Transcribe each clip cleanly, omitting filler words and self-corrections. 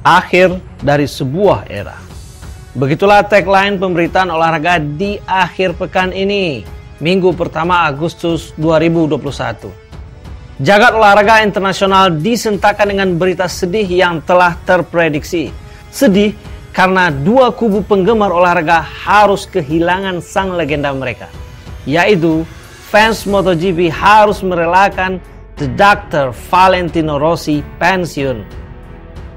Akhir dari sebuah era. Begitulah tagline pemberitaan olahraga di akhir pekan ini, Minggu pertama Agustus 2021. Jagat olahraga internasional disentakkan dengan berita sedih yang telah terprediksi. Sedih karena dua kubu penggemar olahraga harus kehilangan sang legenda mereka, yaitu fans MotoGP harus merelakan The Doctor Valentino Rossi pensiun.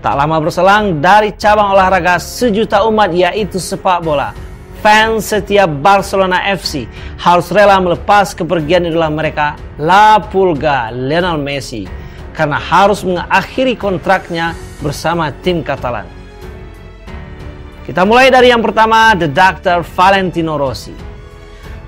Tak lama berselang dari cabang olahraga sejuta umat, yaitu sepak bola, fans setiap Barcelona FC harus rela melepas kepergian idola mereka, La Pulga, Lionel Messi, karena harus mengakhiri kontraknya bersama tim Katalan. Kita mulai dari yang pertama, The Doctor Valentino Rossi.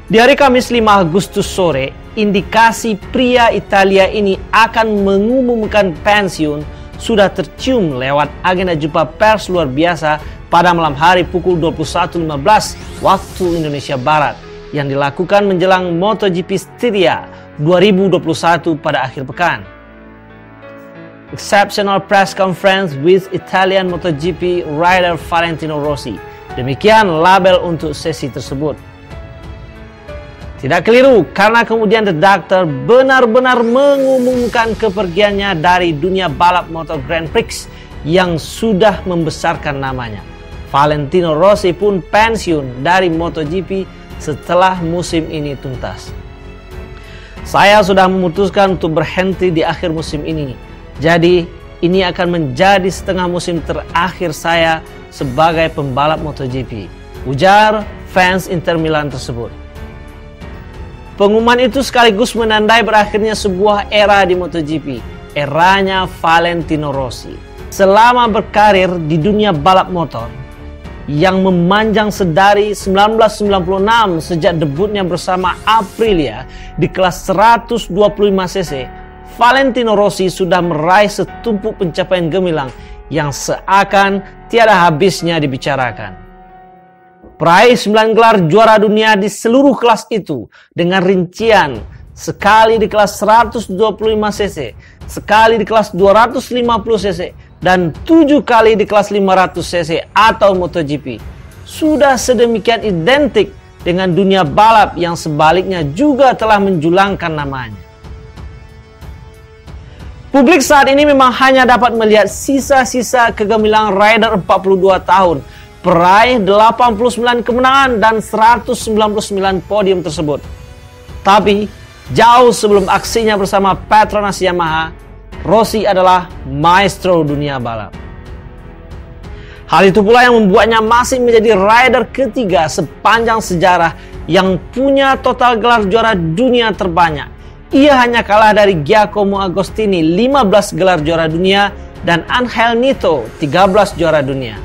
Di hari Kamis 5 Agustus sore, indikasi pria Italia ini akan mengumumkan pensiun sudah tercium lewat agenda jumpa pers luar biasa pada malam hari pukul 21.15 waktu Indonesia Barat yang dilakukan menjelang MotoGP Styria 2021 pada akhir pekan. Exceptional press conference with Italian MotoGP rider Valentino Rossi. Demikian label untuk sesi tersebut. Tidak keliru karena kemudian The Doctor benar-benar mengumumkan kepergiannya dari dunia balap motor Grand Prix yang sudah membesarkan namanya. Valentino Rossi pun pensiun dari MotoGP setelah musim ini tuntas. Saya sudah memutuskan untuk berhenti di akhir musim ini. Jadi ini akan menjadi setengah musim terakhir saya sebagai pembalap MotoGP, ujar fans Inter Milan tersebut. Pengumuman itu sekaligus menandai berakhirnya sebuah era di MotoGP, eranya Valentino Rossi. Selama berkarir di dunia balap motor yang memanjang sedari 1996 sejak debutnya bersama Aprilia di kelas 125cc, Valentino Rossi sudah meraih setumpuk pencapaian gemilang yang seakan tiada habisnya dibicarakan. Peraih 9 gelar juara dunia di seluruh kelas itu dengan rincian sekali di kelas 125cc, sekali di kelas 250cc, dan 7 kali di kelas 500cc atau MotoGP. Sudah sedemikian identik dengan dunia balap yang sebaliknya juga telah menjulangkan namanya. Publik saat ini memang hanya dapat melihat sisa-sisa kegemilangan rider 42 tahun, peraih 89 kemenangan dan 199 podium tersebut. Tapi jauh sebelum aksinya bersama Petronas Yamaha, Rossi adalah maestro dunia balap. Hal itu pula yang membuatnya masih menjadi rider ketiga sepanjang sejarah yang punya total gelar juara dunia terbanyak. Ia hanya kalah dari Giacomo Agostini 15 gelar juara dunia dan Angel Nieto 13 juara dunia.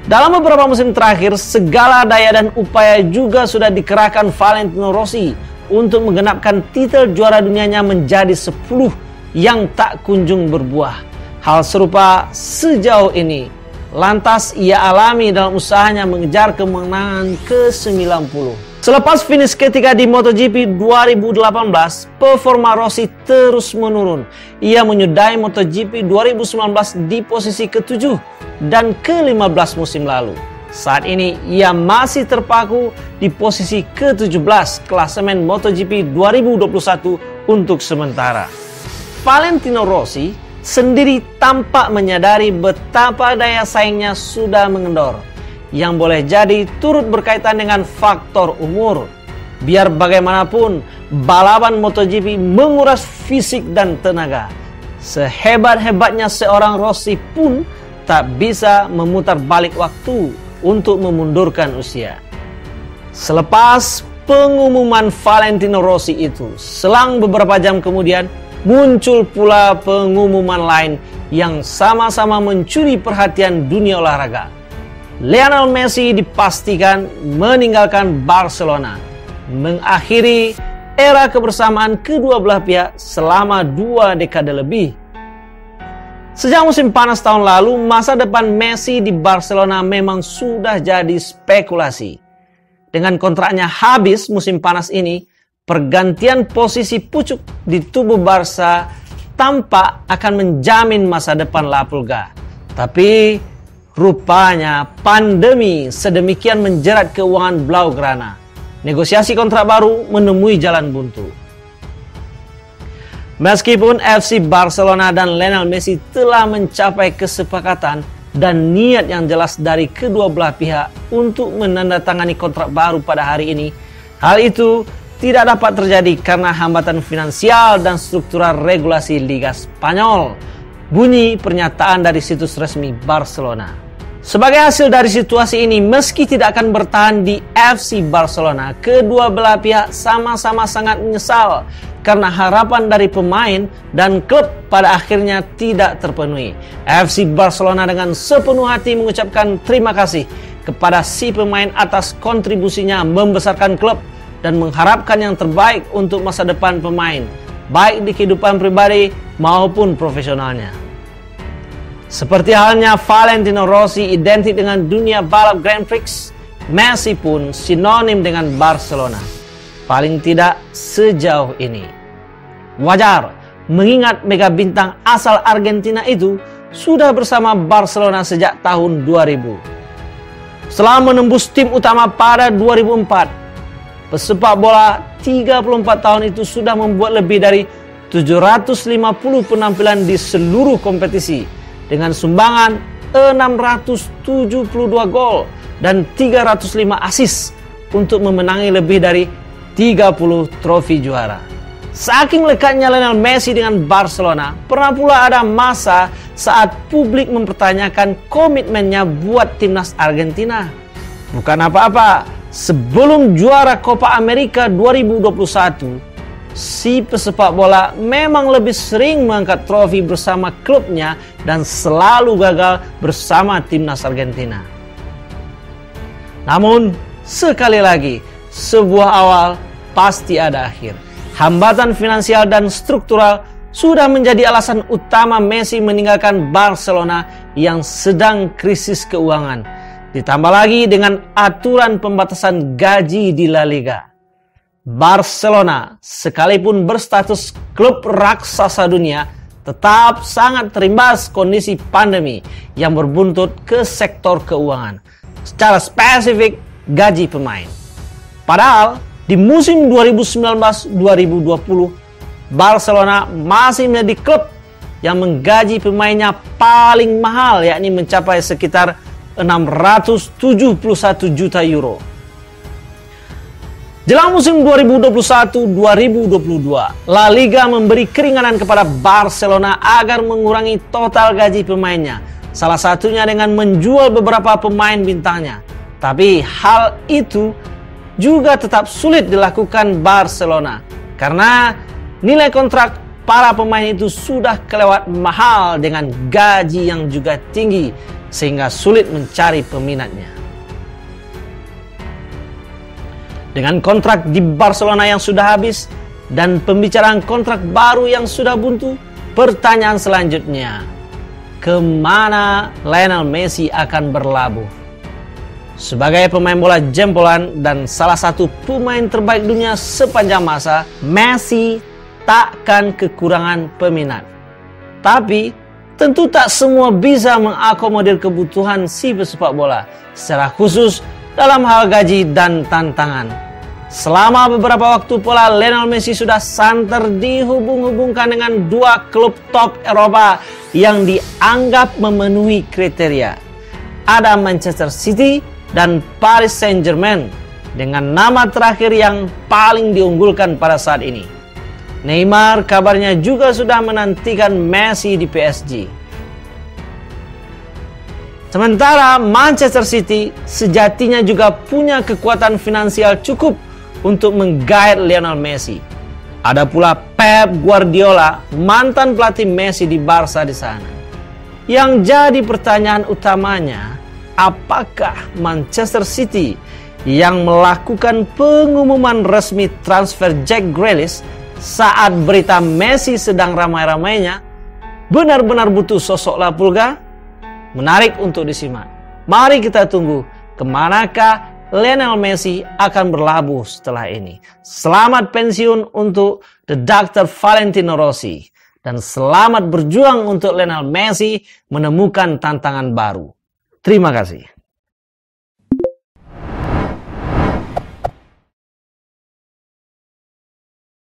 Dalam beberapa musim terakhir, segala daya dan upaya juga sudah dikerahkan Valentino Rossi untuk menggenapkan titel juara dunianya menjadi 10 yang tak kunjung berbuah. Hal serupa sejauh ini lantas ia alami dalam usahanya mengejar kemenangan ke-90. Selepas finish ketiga di MotoGP 2018, performa Rossi terus menurun. Ia menyudahi MotoGP 2019 di posisi ke-7 dan ke-15 musim lalu. Saat ini ia masih terpaku di posisi ke-17 klasemen MotoGP 2021 untuk sementara. Valentino Rossi sendiri tampak menyadari betapa daya saingnya sudah mengendor, yang boleh jadi turut berkaitan dengan faktor umur. Biar bagaimanapun, balapan MotoGP menguras fisik dan tenaga. Sehebat-hebatnya seorang Rossi pun tak bisa memutar balik waktu untuk memundurkan usia. Selepas pengumuman Valentino Rossi itu, selang beberapa jam kemudian muncul pula pengumuman lain yang sama-sama mencuri perhatian dunia olahraga. Lionel Messi dipastikan meninggalkan Barcelona, mengakhiri era kebersamaan kedua belah pihak selama 2 dekade lebih. Sejak musim panas tahun lalu, masa depan Messi di Barcelona memang sudah jadi spekulasi. Dengan kontraknya habis musim panas ini, pergantian posisi pucuk di tubuh Barca tampak akan menjamin masa depan La Pulga. Tapi rupanya pandemi sedemikian menjerat keuangan Blaugrana. Negosiasi kontrak baru menemui jalan buntu. Meskipun FC Barcelona dan Lionel Messi telah mencapai kesepakatan dan niat yang jelas dari kedua belah pihak untuk menandatangani kontrak baru pada hari ini, hal itu tidak dapat terjadi karena hambatan finansial dan struktural regulasi Liga Spanyol. Bunyi pernyataan dari situs resmi Barcelona. Sebagai hasil dari situasi ini, meski tidak akan bertahan di FC Barcelona, kedua belah pihak sama-sama sangat menyesal karena harapan dari pemain dan klub pada akhirnya tidak terpenuhi. FC Barcelona dengan sepenuh hati mengucapkan terima kasih kepada si pemain atas kontribusinya membesarkan klub dan mengharapkan yang terbaik untuk masa depan pemain, baik di kehidupan pribadi maupun profesionalnya. Seperti halnya Valentino Rossi identik dengan dunia balap Grand Prix, Messi pun sinonim dengan Barcelona. Paling tidak sejauh ini. Wajar, mengingat mega bintang asal Argentina itu sudah bersama Barcelona sejak tahun 2000. Setelah menembus tim utama pada 2004, pesepak bola 34 tahun itu sudah membuat lebih dari 750 penampilan di seluruh kompetisi dengan sumbangan 672 gol dan 305 assist untuk memenangi lebih dari 30 trofi juara. Saking lekatnya Lionel Messi dengan Barcelona, pernah pula ada masa saat publik mempertanyakan komitmennya buat timnas Argentina. Bukan apa-apa, sebelum juara Copa America 2021, si pesepak bola memang lebih sering mengangkat trofi bersama klubnya dan selalu gagal bersama timnas Argentina. Namun, sekali lagi, sebuah awal pasti ada akhir. Hambatan finansial dan struktural sudah menjadi alasan utama Messi meninggalkan Barcelona yang sedang krisis keuangan. Ditambah lagi dengan aturan pembatasan gaji di La Liga. Barcelona, sekalipun berstatus klub raksasa dunia, tetap sangat terimbas kondisi pandemi yang berbuntut ke sektor keuangan, secara spesifik gaji pemain. Padahal di musim 2019-2020, Barcelona masih menjadi klub yang menggaji pemainnya paling mahal, yakni mencapai sekitar 671 juta euro. Jelang musim 2021-2022, La Liga memberi keringanan kepada Barcelona agar mengurangi total gaji pemainnya. Salah satunya dengan menjual beberapa pemain bintangnya. Tapi hal itu juga tetap sulit dilakukan Barcelona karena nilai kontrak para pemain itu sudah kelewat mahal dengan gaji yang juga tinggi sehingga sulit mencari peminatnya. Dengan kontrak di Barcelona yang sudah habis dan pembicaraan kontrak baru yang sudah buntu, pertanyaan selanjutnya, kemana Lionel Messi akan berlabuh? Sebagai pemain bola jempolan dan salah satu pemain terbaik dunia sepanjang masa, Messi takkan kekurangan peminat. Tapi tentu tak semua bisa mengakomodir kebutuhan si pesepak bola, secara khusus dalam hal gaji dan tantangan. Selama beberapa waktu pula Lionel Messi sudah santer dihubung-hubungkan dengan dua klub top Eropa yang dianggap memenuhi kriteria. Ada Manchester City dan Paris Saint-Germain dengan nama terakhir yang paling diunggulkan pada saat ini. Neymar kabarnya juga sudah menantikan Messi di PSG. Sementara Manchester City sejatinya juga punya kekuatan finansial cukup untuk menggait Lionel Messi. Ada pula Pep Guardiola, mantan pelatih Messi di Barca di sana. Yang jadi pertanyaan utamanya, apakah Manchester City yang melakukan pengumuman resmi transfer Jack Grealish saat berita Messi sedang ramai-ramainya benar-benar butuh sosok La Pulga? Menarik untuk disimak. Mari kita tunggu kemanakah Lionel Messi akan berlabuh setelah ini. Selamat pensiun untuk The Dr. Valentino Rossi. Dan selamat berjuang untuk Lionel Messi menemukan tantangan baru. Terima kasih.